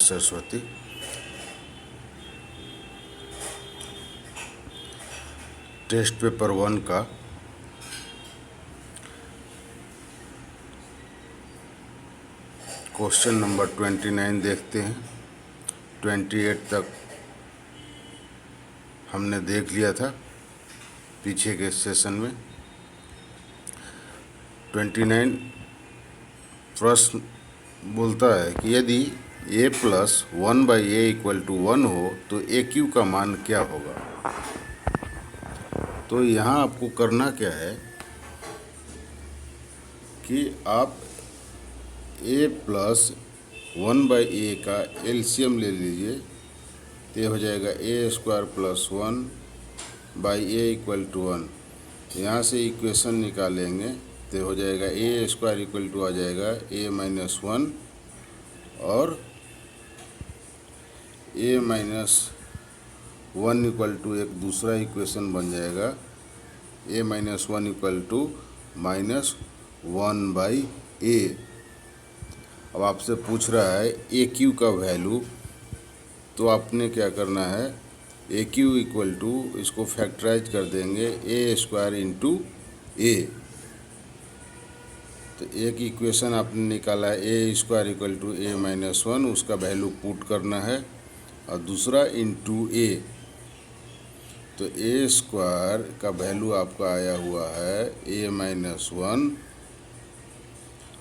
Saraswati. Test paper 1 का question number 29 देखते हैं। 28 तक हमने देख लिया था पीछे के सेशन में। 29 प्रश्न बोलता है कि यदि a plus 1/a equal to 1 हो तो ए क्यू का मान क्या होगा। तो यहाँ आपको करना क्या है कि आप a प्लस 1/a का एलसीएम ले लीजिए, तो ये हो जाएगा a² plus 1/a equal to 1। यहाँ से इक्वेशन निकालेंगे तो हो जाएगा a² इक्वल टू आ जाएगा a माइनस 1 और a माइनस 1 इक्वल टू एक दूसरा इक्वेशन बन जाएगा a minus 1 equal to minus 1/a। अब आपसे पूछ रहा है ए क्यू का वैल्यू, तो आपने क्या करना है ए क्यू इक्वल टू इसको फैक्टराइज कर देंगे a² इंटू ए। तो एक इक्वेशन आपने निकाला है a² equal to a minus 1, उसका वैल्यू पुट करना है और दूसरा इंटू ए। तो a² का वैल्यू आपका आया हुआ है a माइनस 1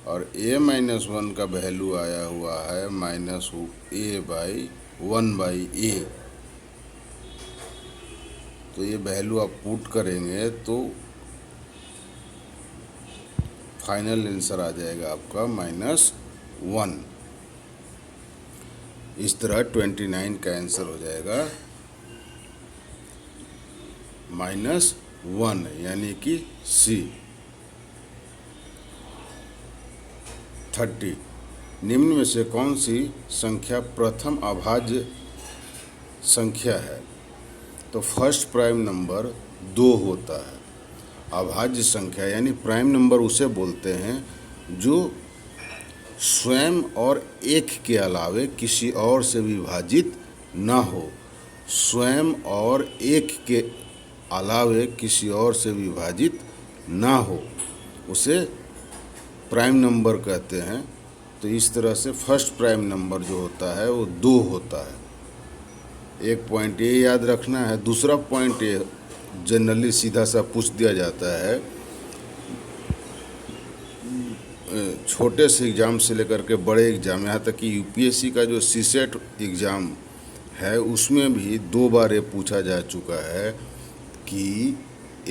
और a माइनस 1 का वैल्यू आया हुआ है माइनस a/1/a। तो ये वैल्यू आप पुट करेंगे तो फाइनल आंसर आ जाएगा आपका -1। इस तरह 29 का आंसर हो जाएगा -1 यानी कि C। 30 निम्न में से कौन सी संख्या प्रथम अभाज्य संख्या है। तो फर्स्ट प्राइम नंबर 2 होता है। अभाज्य संख्या यानी प्राइम नंबर उसे बोलते हैं जो स्वयं और एक के अलावे किसी और से विभाजित ना हो। स्वयं और एक के अलावे किसी और से विभाजित ना हो उसे प्राइम नंबर कहते हैं। तो इस तरह से फर्स्ट प्राइम नंबर जो होता है वो 2 होता है। एक पॉइंट ये याद रखना है। दूसरा पॉइंट ये जनरली सीधा सा पूछ दिया जाता है, छोटे से एग्ज़ाम से लेकर के बड़े एग्ज़ाम, यहाँ तक कि यूपीएससी का जो सीसेट एग्ज़ाम है उसमें भी 2 बार ये पूछा जा चुका है कि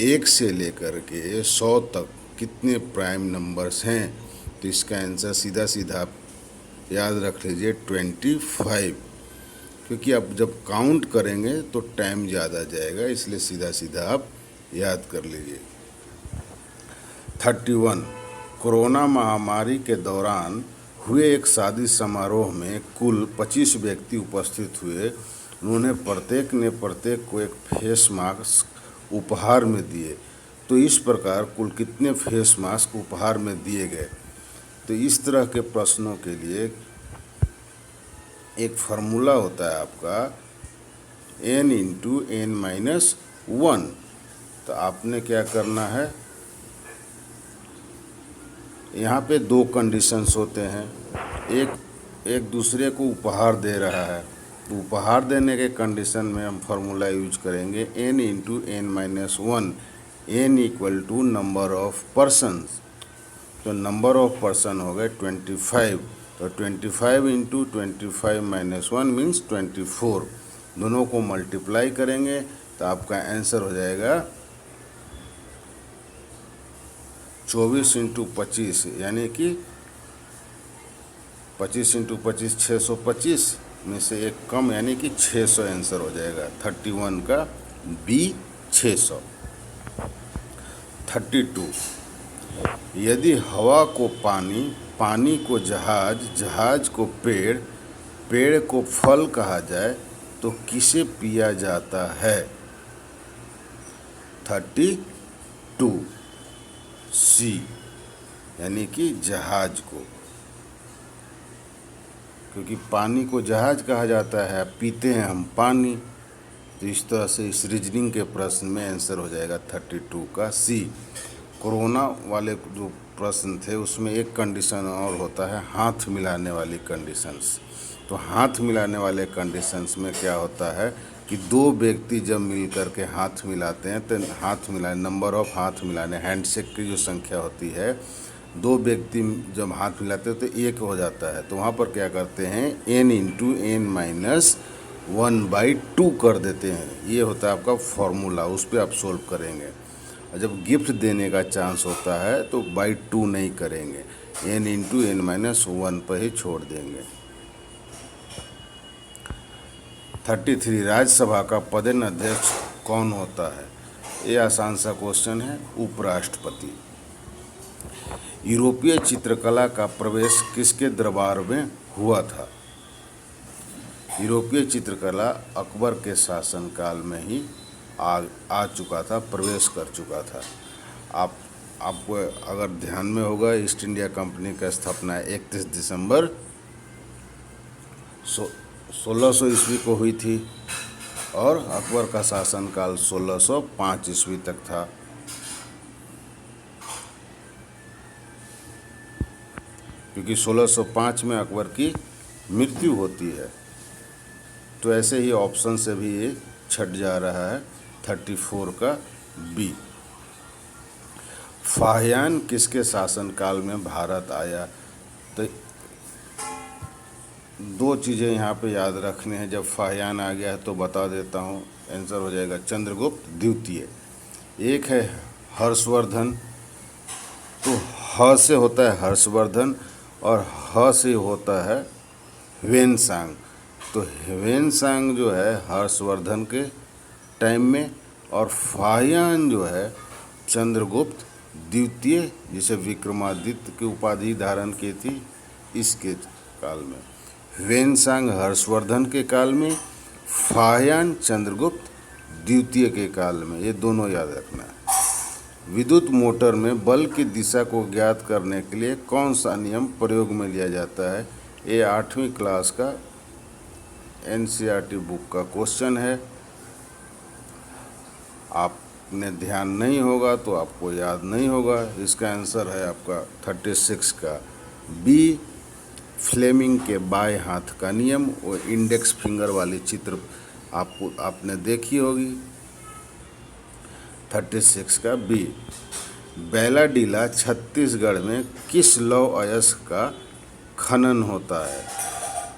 1 से लेकर के 100 तक कितने प्राइम नंबर्स हैं। तो इसका आंसर सीधा सीधा याद रख लीजिए 25, क्योंकि आप जब काउंट करेंगे तो टाइम ज़्यादा जाएगा, इसलिए सीधा सीधा आप याद कर लीजिए। 31 कोरोना महामारी के दौरान हुए एक शादी समारोह में कुल 25 व्यक्ति उपस्थित हुए। उन्होंने प्रत्येक को एक फेस मास्क उपहार में दिए। तो इस प्रकार कुल कितने फेस मास्क उपहार में दिए गए। तो इस तरह के प्रश्नों के लिए एक फार्मूला होता है आपका n इंटू n माइनस 1। तो आपने क्या करना है, यहाँ पे 2 कंडीशंस होते हैं। एक दूसरे को उपहार दे रहा है, तो उपहार देने के कंडीशन में हम फार्मूला यूज करेंगे n into n minus 1। n equal to number of persons. तो नंबर ऑफ पर्सन हो गए 25। तो 25 इंटू 25 माइनस 1 मीन्स 24। दोनों को मल्टीप्लाई करेंगे तो आपका आंसर हो जाएगा 24 इंटू 25 यानी कि 25 इंटू 25 625 में से एक कम यानी कि 600 आंसर हो जाएगा। 31 का B 600। 32 यदि हवा को पानी, पानी को जहाज, जहाज को पेड़, पेड़ को फल कहा जाए तो किसे पिया जाता है। 32 C यानी कि जहाज को। क्योंकि पानी को जहाज कहा जाता है, पीते हैं हम पानी। तो इस तरह से इस रीजनिंग के प्रश्न में आंसर हो जाएगा 32 का सी। कोरोना वाले जो प्रश्न थे उसमें एक कंडीशन और होता है, हाथ मिलाने वाली कंडीशंस। तो हाथ मिलाने वाले कंडीशंस में क्या होता है कि दो व्यक्ति जब मिल करके हाथ मिलाते हैं तो हाथ मिलाने, नंबर ऑफ हाथ मिलाने, हैंडशेक की जो संख्या होती है, दो व्यक्ति जब हाथ मिलाते हैं तो एक हो जाता है। तो वहाँ पर क्या करते हैं, n इंटू एन माइनस 1/2 कर देते हैं। ये होता है आपका फॉर्मूला, उस पर आप सोल्व करेंगे। और जब गिफ्ट देने का चांस होता है तो बाई 2 नहीं करेंगे, n इंटू एन माइनस 1 पर ही छोड़ देंगे। 33 राज्यसभा का पदेन अध्यक्ष कौन होता है? ये आसान सा क्वेश्चन है, उपराष्ट्रपति। यूरोपीय चित्रकला का प्रवेश किसके दरबार में हुआ था? यूरोपीय चित्रकला अकबर के शासनकाल में ही आ चुका था, प्रवेश कर चुका था। आपको अगर ध्यान में होगा, ईस्ट इंडिया कंपनी का स्थापना 31 दिसंबर 1600 ईस्वी को हुई थी और अकबर का शासनकाल 1605 ईस्वी तक था। क्योंकि 1605 में अकबर की मृत्यु होती है। तो ऐसे ही ऑप्शन से भी ये छट जा रहा है 34 का बी। फाहियान किसके शासनकाल में भारत आया? तो दो चीज़ें यहाँ पे याद रखने हैं। जब फाहियान आ गया है तो बता देता हूँ, आंसर हो जाएगा चंद्रगुप्त द्वितीय। एक है हर्षवर्धन, तो ह से होता है हर्षवर्धन और ह से होता है ह्वेनसांग। तो ह्वेनसांग जो है हर्षवर्धन के टाइम में, और फाहियान जो है चंद्रगुप्त द्वितीय, जिसे विक्रमादित्य की उपाधि धारण की थी, इसके काल में। ह्वेनसांग हर्षवर्धन के काल में, फाहियान चंद्रगुप्त द्वितीय के काल में। ये दोनों याद रखना है। विद्युत मोटर में बल की दिशा को ज्ञात करने के लिए कौन सा नियम प्रयोग में लिया जाता है? ये 8वीं क्लास का NCERT बुक का क्वेश्चन है। आपने ध्यान नहीं होगा तो आपको याद नहीं होगा। इसका आंसर है आपका 36 का बी, फ्लेमिंग के बाएं हाथ का नियम। वो इंडेक्स फिंगर वाली चित्र आपने देखी होगी। 36 का बी। बैलाडीला छत्तीसगढ़ में किस लौह अयस्क का खनन होता है?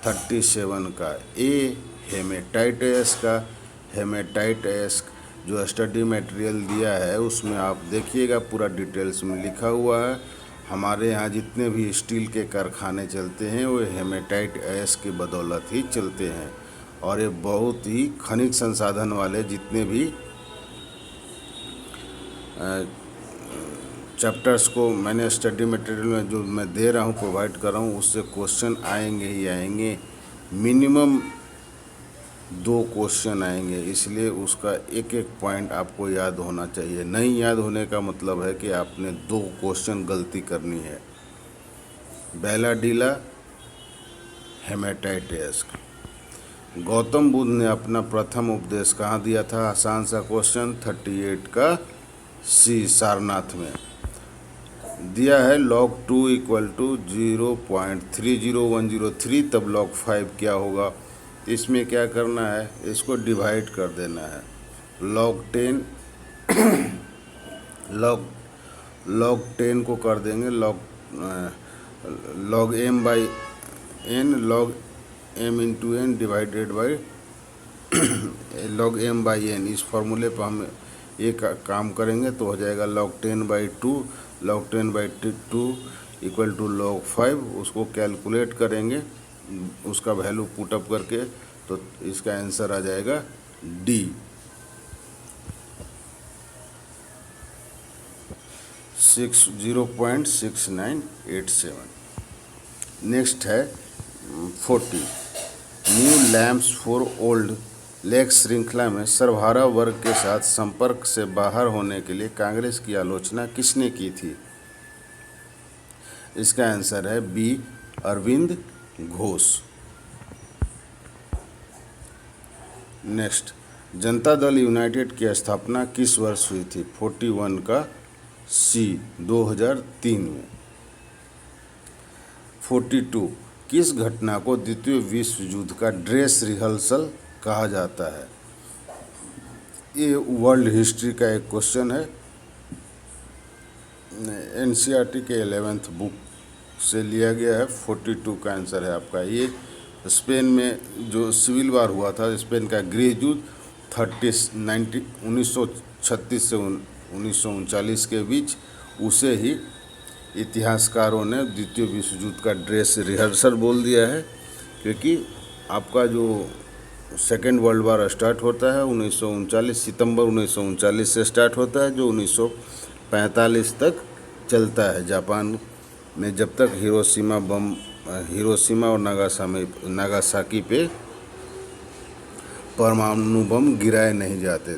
37 का ए, हेमेटाइट अयस्क का। हेमेटाइट अयस्क जो स्टडी मटेरियल दिया है उसमें आप देखिएगा, पूरा डिटेल्स में लिखा हुआ है। हमारे यहाँ जितने भी स्टील के कारखाने चलते हैं वो हेमेटाइट अयस्क की बदौलत ही चलते हैं। और ये बहुत ही खनिज संसाधन वाले जितने भी चैप्टर्स को मैंने स्टडी मटेरियल में जो मैं दे रहा हूँ, प्रोवाइड कर रहा हूँ, उससे क्वेश्चन आएंगे ही आएंगे। मिनिमम 2 क्वेश्चन आएंगे, इसलिए उसका एक एक पॉइंट आपको याद होना चाहिए। नहीं याद होने का मतलब है कि आपने 2 क्वेश्चन गलती करनी है। बैलाडीला, हेमेटाइट अयस्क। गौतम बुद्ध ने अपना प्रथम उपदेश कहाँ दिया था? आसान सा क्वेश्चन, 38 का सी, सारनाथ में दिया है। log 2 = 0.30103, तब log 5 क्या होगा? इसमें क्या करना है, इसको डिवाइड कर देना है। log 10 log 10 को कर देंगे log m/n, log m into n divided by log m/n। इस फॉर्मूले पर हम एक काम करेंगे तो हो जाएगा log 10/2, log 10/2 = log 5। उसको कैलकुलेट करेंगे, उसका वैल्यू पुटअप करके, तो इसका आंसर आ जाएगा डी। 0.6987। नेक्स्ट है 40। New lamps for old lake श्रृंखला में सर्वहारा वर्ग के साथ संपर्क से बाहर होने के लिए कांग्रेस की आलोचना किसने की थी? इसका आंसर है B, Arvind Ghosh. Next, Janata Dal United की स्थापना किस वर्ष हुई थी? 41 का सी, 2003 में। 42, किस घटना को द्वितीय विश्व युद्ध का ड्रेस रिहर्सल कहा जाता है? ये वर्ल्ड हिस्ट्री का एक क्वेश्चन है, एनसीईआरटी के 11th बुक से लिया गया है। 42 का आंसर है आपका। ये स्पेन में जो सिविल वार हुआ था, स्पेन का गृह युद्ध 1936 से 1939 के बीच, उसे ही इतिहासकारों ने द्वितीय विश्व युद्ध का ड्रेस रिहर्सल बोल दिया है, क्योंकि आपका जो सेकेंड वर्ल्ड वार स्टार्ट होता है 1939 सितंबर 1939 से स्टार्ट होता है, जो 1945 तक चलता है। जापान में जब तक हिरोशिमा और नागासाकी पे परमाणु बम गिराए नहीं जाते।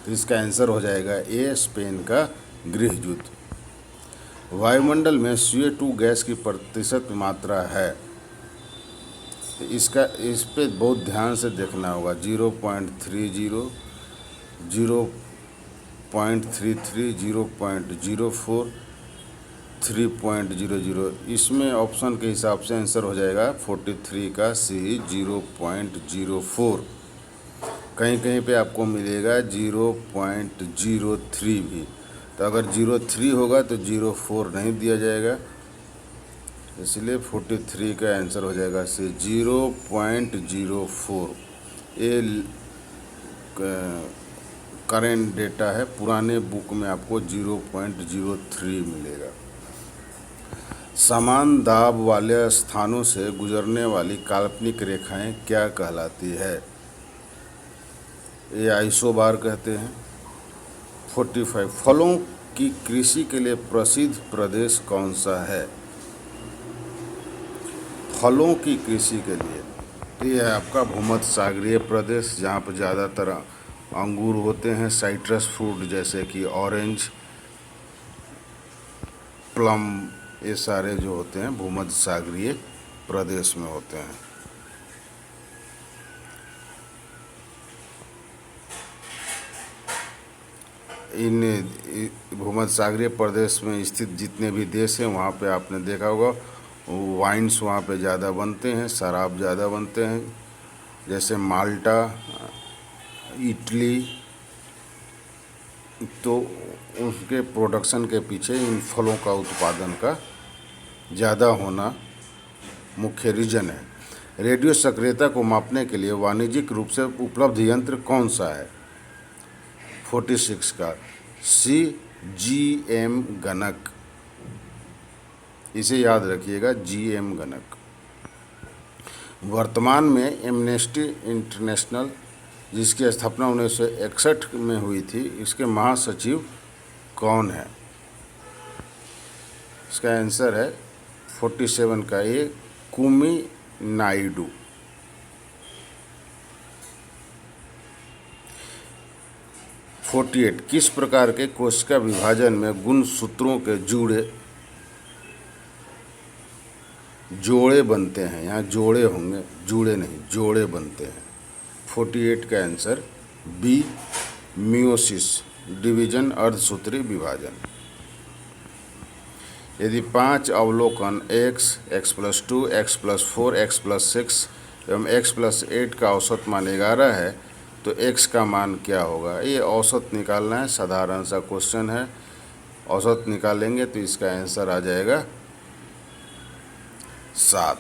तो इसका आंसर हो जाएगा ए, स्पेन का गृह युद्ध। वायुमंडल में CO2 गैस की प्रतिशत मात्रा है, इस पे बहुत ध्यान से देखना होगा। 0.30, 0.33, 0.04, 3.00। इसमें ऑप्शन के हिसाब से आंसर हो जाएगा 43 का सी, 0.04। कहीं कहीं पे आपको मिलेगा 0.03 भी, तो अगर 03 होगा तो 04 नहीं दिया जाएगा, इसलिए 43 का आंसर हो जाएगा सी, 0.04। ये करेंट डेटा है, पुराने बुक में आपको 0.03 मिलेगा। समान दाब वाले स्थानों से गुजरने वाली काल्पनिक रेखाएं क्या कहलाती है? ये आइसोबार कहते हैं। 45, फलों की कृषि के लिए प्रसिद्ध प्रदेश कौन सा है? फलों की कृषि के लिए ये है आपका भूमध्य सागरीय प्रदेश, जहाँ पर ज़्यादातर अंगूर होते हैं, साइट्रस फ्रूट जैसे कि ऑरेंज, प्लम, ये सारे जो होते हैं भूमध्य सागरीय प्रदेश में होते हैं। इन भूमध्य सागरीय प्रदेश में स्थित जितने भी देश हैं, वहाँ पे आपने देखा होगा वाइन्स वहाँ पे ज़्यादा बनते हैं, शराब ज़्यादा बनते हैं, जैसे माल्टा, इटली। तो उसके प्रोडक्शन के पीछे इन फलों का उत्पादन का ज़्यादा होना मुख्य रीजन है। रेडियो सक्रियता को मापने के लिए वाणिज्यिक रूप से उपलब्ध यंत्र कौन सा है? 46 का सी, GM गणक। इसे याद रखिएगा, GM गणक। वर्तमान में एमनेस्टी इंटरनेशनल, जिसकी स्थापना 1961 में हुई थी, इसके महासचिव कौन है? इसका आंसर है 47 का ए, कुमी नायडू। 48, किस प्रकार के कोशिका विभाजन में गुणसूत्रों के जोड़े बनते हैं? यहाँ जोड़े होंगे, जुड़े नहीं, जोड़े बनते हैं। 48 का आंसर बी, मियोसिस, डिवीजन, अर्धसूत्री विभाजन। यदि 5 अवलोकन x, x+2, x+4, x+6 एवं x+8 का औसत मान 11 है, तो x का मान क्या होगा? ये औसत निकालना है, साधारण सा क्वेश्चन है। औसत निकालेंगे तो इसका आंसर आ जाएगा 7।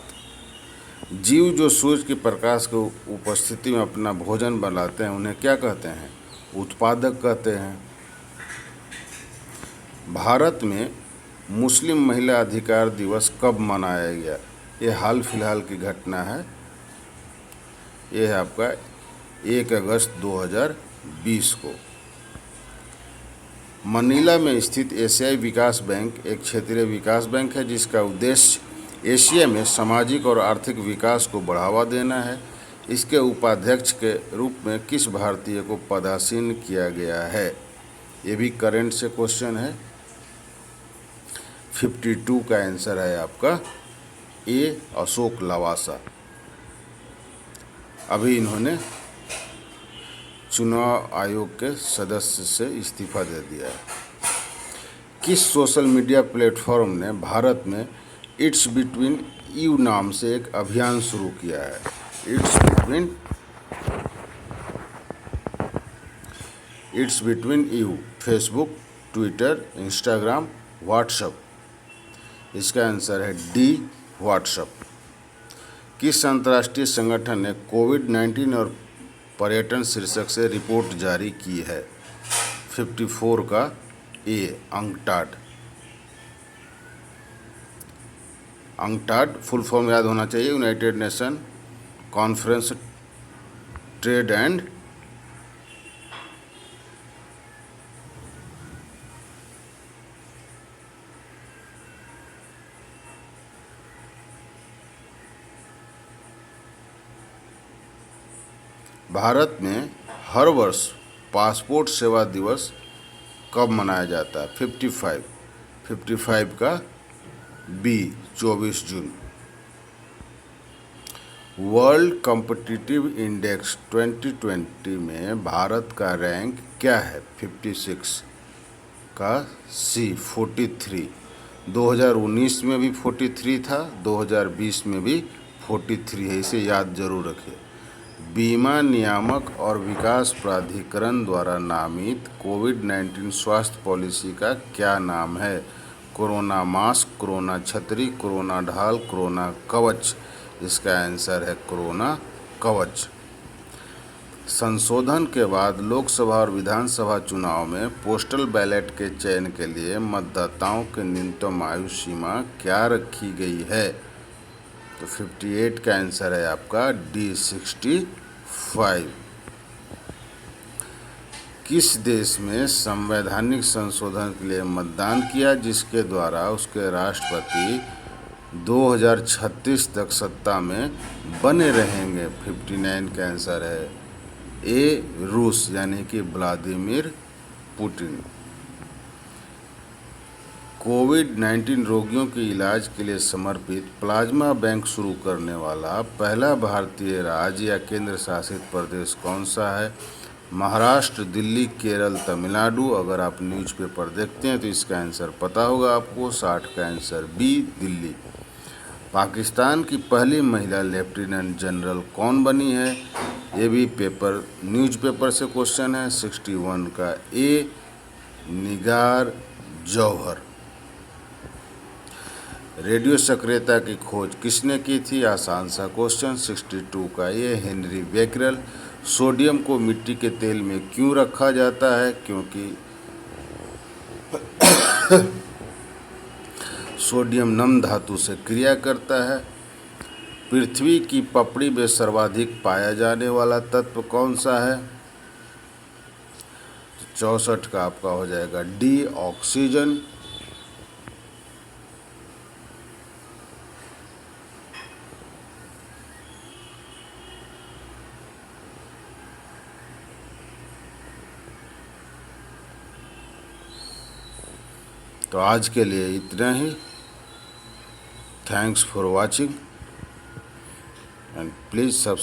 जीव जो सूर्य के प्रकाश की उपस्थिति में अपना भोजन बनाते हैं, उन्हें क्या कहते हैं? उत्पादक कहते हैं। भारत में मुस्लिम महिला अधिकार दिवस कब मनाया गया? ये हाल फिलहाल की घटना है। ये है आपका 1 अगस्त 2020 को। मनीला में स्थित एशियाई विकास बैंक एक क्षेत्रीय विकास बैंक है, जिसका उद्देश्य एशिया में सामाजिक और आर्थिक विकास को बढ़ावा देना है। इसके उपाध्यक्ष के रूप में किस भारतीय को पदासीन किया गया है? ये भी करंट से क्वेश्चन है। 52 का आंसर है आपका ए, अशोक लवासा। अभी इन्होंने चुनाव आयोग के सदस्य से इस्तीफा दे दिया है। किस सोशल मीडिया प्लेटफॉर्म ने भारत में इट्स बिटवीन यू नाम से एक अभियान शुरू किया है? It's between you, Facebook, Twitter, Instagram, WhatsApp. इसका आंसर है डी, व्हाट्सएप। किस अंतर्राष्ट्रीय संगठन ने कोविड-19 और पर्यटन शीर्षक से रिपोर्ट जारी की है? 54 का ए, अंकटाड। अंकटाड फुल फॉर्म याद होना चाहिए, United nation conference trade and Bharat में हर वर्ष पासपोर्ट सेवा दिवस कब मनाया जाता है? 55 का बी, 24 जून। वर्ल्ड कॉम्पिटिटिव इंडेक्स 2020 में भारत का रैंक क्या है? 56 का सी, 43। 2019 में भी 43 था, 2020 में भी 43 है, इसे याद जरूर रखिए। बीमा नियामक और विकास प्राधिकरण द्वारा नामित कोविड-19 स्वास्थ्य पॉलिसी का क्या नाम है? कोरोना मास्क, कोरोना छतरी, कोरोना ढाल, कोरोना कवच। इसका आंसर है कोरोना कवच। संशोधन के बाद लोकसभा और विधानसभा चुनाव में पोस्टल बैलेट के चयन के लिए मतदाताओं की न्यूनतम आयु सीमा क्या रखी गई है? तो 58 का आंसर है आपका डी, 65। किस देश में संवैधानिक संशोधन के लिए मतदान किया जिसके द्वारा उसके राष्ट्रपति 2036 तक सत्ता में बने रहेंगे? 59 का आंसर है ए, रूस, यानी कि व्लादिमीर पुतिन। कोविड-19 रोगियों के इलाज के लिए समर्पित प्लाज्मा बैंक शुरू करने वाला पहला भारतीय राज्य या केंद्र शासित प्रदेश कौन सा है? महाराष्ट्र, दिल्ली, केरल, तमिलनाडु। अगर आप न्यूज़पेपर देखते हैं तो इसका आंसर पता होगा आपको। 60 का आंसर बी, दिल्ली। पाकिस्तान की पहली महिला लेफ्टिनेंट जनरल कौन बनी है? ये भी न्यूज़पेपर से क्वेश्चन है। 61 का ए, निगार जौहर। रेडियो सक्रियता की खोज किसने की थी? आसान सा क्वेश्चन। 62 का ये, हेनरी बेकरेल। सोडियम को मिट्टी के तेल में क्यों रखा जाता है? क्योंकि सोडियम नम धातु से क्रिया करता है। पृथ्वी की पपड़ी में सर्वाधिक पाया जाने वाला तत्व कौन सा है? 64 का आपका हो जाएगा डी, ऑक्सीजन। तो आज के लिए इतना ही। Thanks for watching and please subscribe.